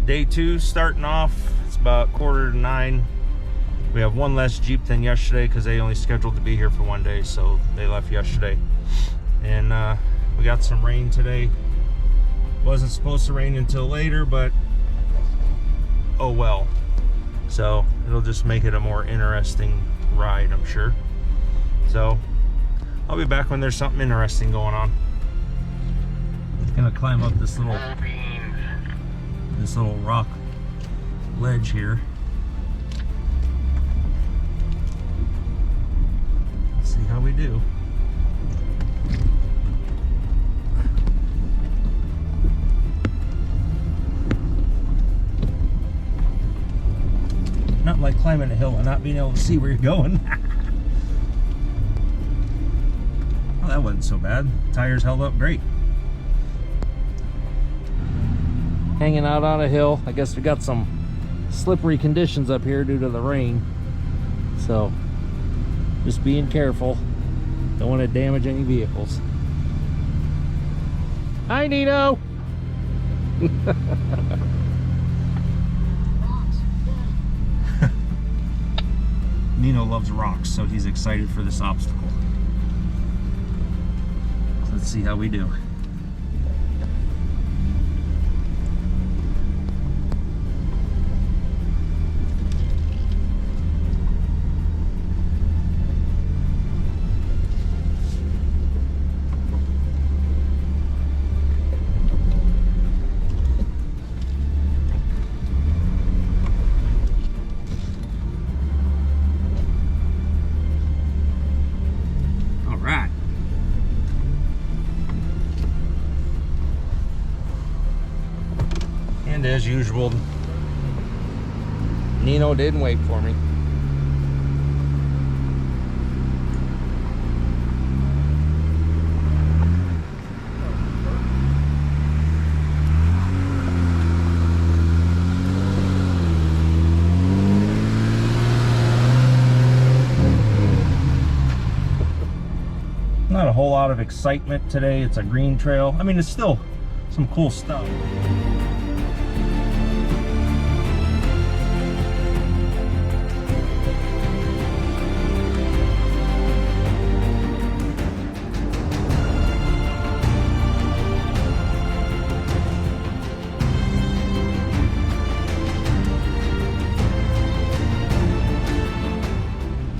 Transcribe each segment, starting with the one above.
Day 2 starting off. It's about 8:45. We have one less Jeep than yesterday because they only scheduled to be here for one day, so they left yesterday. And we got some rain today. Wasn't supposed to rain until later, but oh well. So it'll just make it a more interesting ride, I'm sure. So I'll be back when there's something interesting going on. Gonna climb up this little rock ledge here. Let's see how we do. Not like climbing a hill and not being able to see where you're going. Well, that wasn't so bad. Tires held up great. Hanging out on a hill. I guess we got some slippery conditions up here due to the rain, so just being careful. Don't want to damage any vehicles. Hi, Nino. Nino loves rocks, so he's excited for this obstacle. So let's see how we do. And as usual, Nino didn't wait for me. Not a whole lot of excitement today. It's a green trail. I mean, it's still some cool stuff.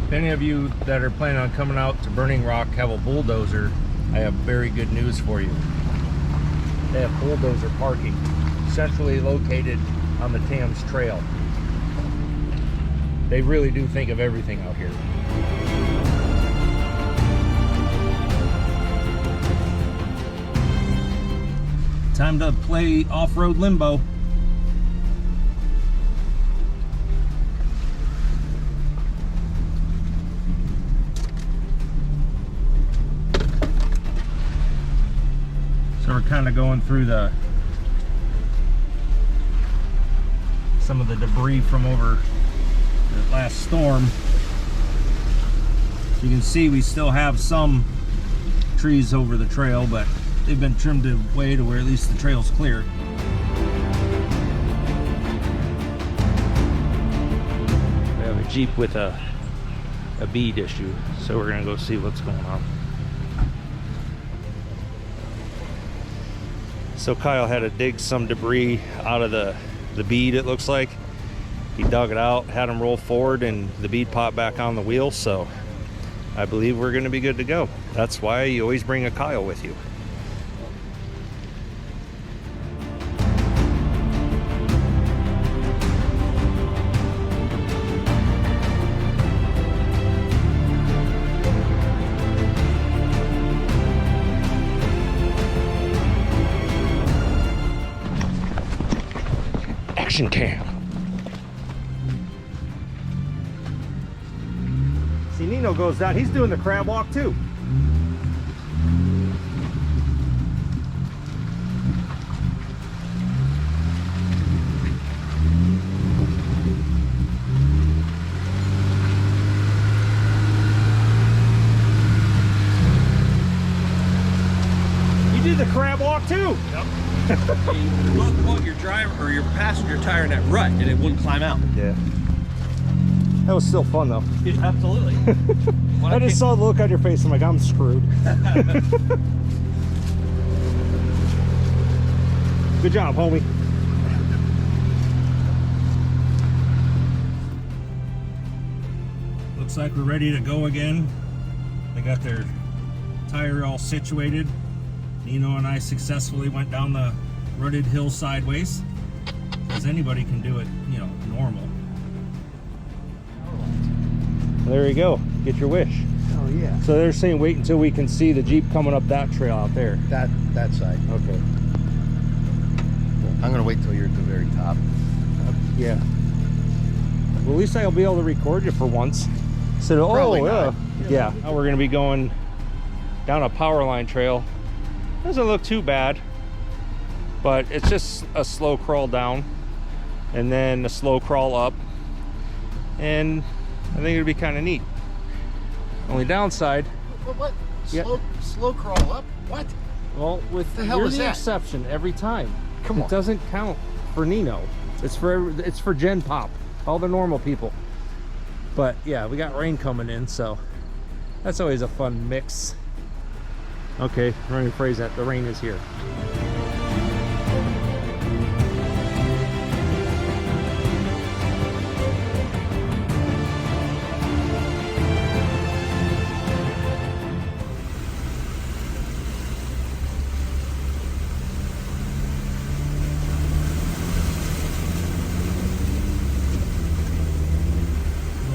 If any of you that are planning on coming out to Burning Rock have a bulldozer, I have very good news for you. They have bulldozer parking, centrally located on the Tams Trail. They really do think of everything out here. Time to play off-road limbo. So we're kind of going through some of the debris from over the last storm. So you can see we still have some trees over the trail, but they've been trimmed away to where at least the trail's clear. We have a Jeep with a bead issue, so we're gonna go see what's going on. So Kyle had to dig some debris out of the bead, it looks like. He dug it out, had him roll forward, and the bead popped back on the wheel, so I believe we're gonna be good to go. That's why you always bring a Kyle with you. Action cam. See, Nino goes down. He's doing the crab walk too. the crab walk too. Yep. You both put your driver or your passenger tire in that rut and it wouldn't climb out. Yeah. That was still fun though. Yeah, absolutely. I just saw the look on your face. I'm like, I'm screwed. Good job, homie. Looks like we're ready to go again. They got their tire all situated. Nino and I successfully went down the rutted hill sideways, because anybody can do it, you know, normal. There you go. Get your wish. Oh yeah. So they're saying wait until we can see the Jeep coming up that trail out there. That side. Okay. I'm gonna wait till you're at the very top. Yeah. Well, at least I'll be able to record you for once. So, Probably oh not. yeah. Now we're gonna be going down a power line trail. Doesn't look too bad, but it's just a slow crawl down and then a slow crawl up, and I think it'll be kind of neat. Only downside. What? Yeah. Slow crawl up? What? Well, with the hell you're is the that? exception every time. Come on. It doesn't count for Nino. It's for Gen Pop, all the normal people. But yeah, we got rain coming in, so that's always a fun mix. Okay, let me rephrase that. The rain is here.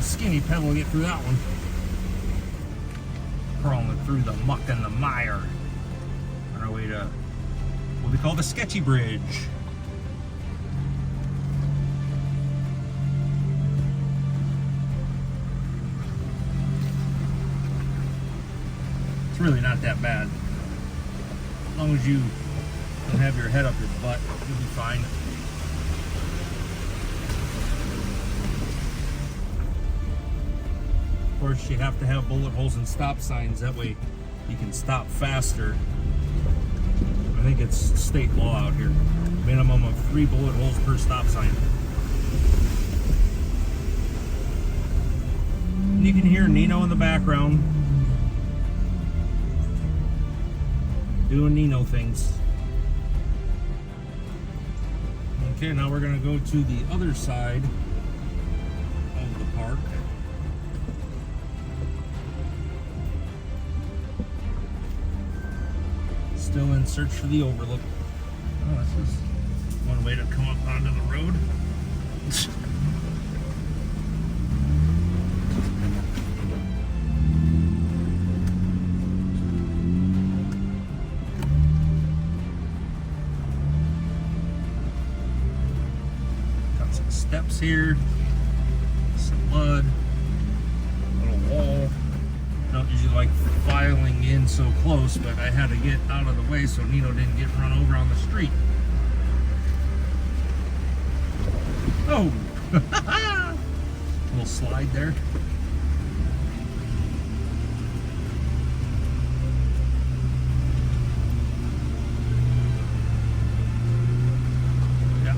Skinny pedal to get through that one. Crawling through the muck and the mire on our way to what we call the Sketchy Bridge. It's really not that bad. As long as you don't have your head up your butt, you'll be fine. Of course, you have to have bullet holes and stop signs. That way you can stop faster. I think it's state law out here. Minimum of 3 bullet holes per stop sign. And you can hear Nino in the background doing Nino things. Okay, now we're going to go to the other side of the park. Still in search for the overlook. Oh, this is one way to come up onto the road. Got some steps here, some mud, little wall. Don't usually like filing in so close, but I had to get out of the way so Nino didn't get run over on the street. Oh! Little slide there. Yeah.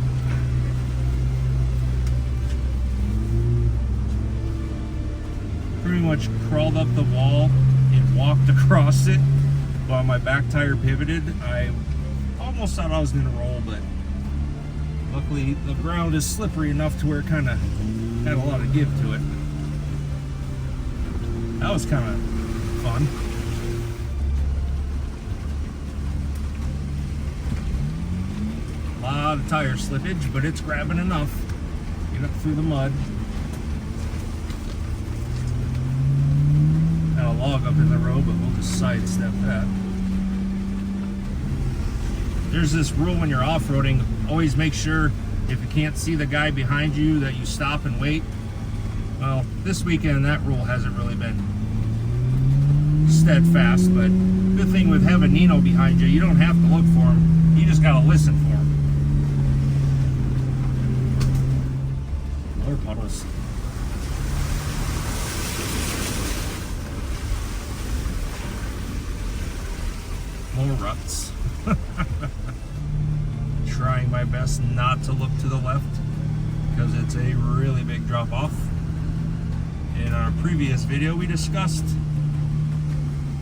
Pretty much crawled up the wall and walked across it while my back tire pivoted. I almost thought I was going to roll, but luckily the ground is slippery enough to where it kind of had a lot of give to it. That was kind of fun. A lot of tire slippage, but it's grabbing enough. Get up through the mud. Got a log up in the road, but we'll just sidestep that. There's this rule when you're off-roading, always make sure if you can't see the guy behind you that you stop and wait. Well, this weekend that rule hasn't really been steadfast, but good thing with having Nino behind you, you don't have to look for him, you just gotta listen for him. More puddles. more ruts. Trying my best not to look to the left because it's a really big drop off. In our previous video, we discussed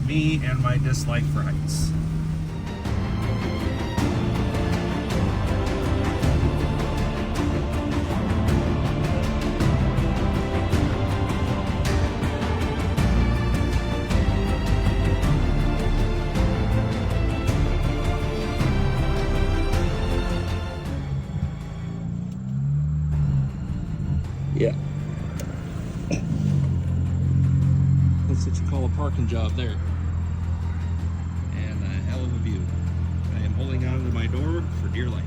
me and my dislike for heights. Yeah. That's what you call a parking job there. And a hell of a view. I am holding on to my door for dear life.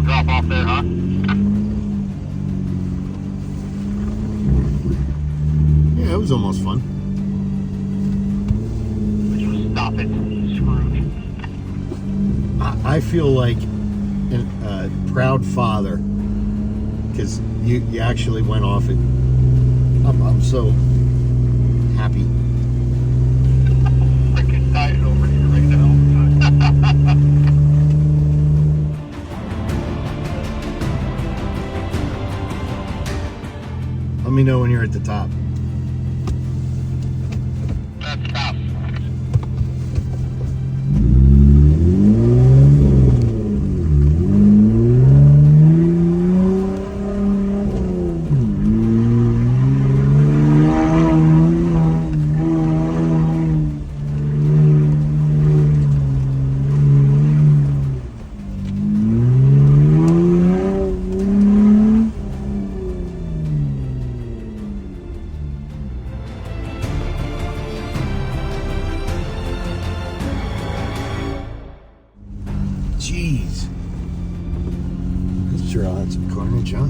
Drop off there, huh? Yeah, it was almost fun. Would you stop it, Scrooge? I feel like a proud father because you actually went off it. I'm so happy. Freaking dying over here right now. Let me know when you're at the top. That's tough. Jeez. Let's draw out some carnage, huh?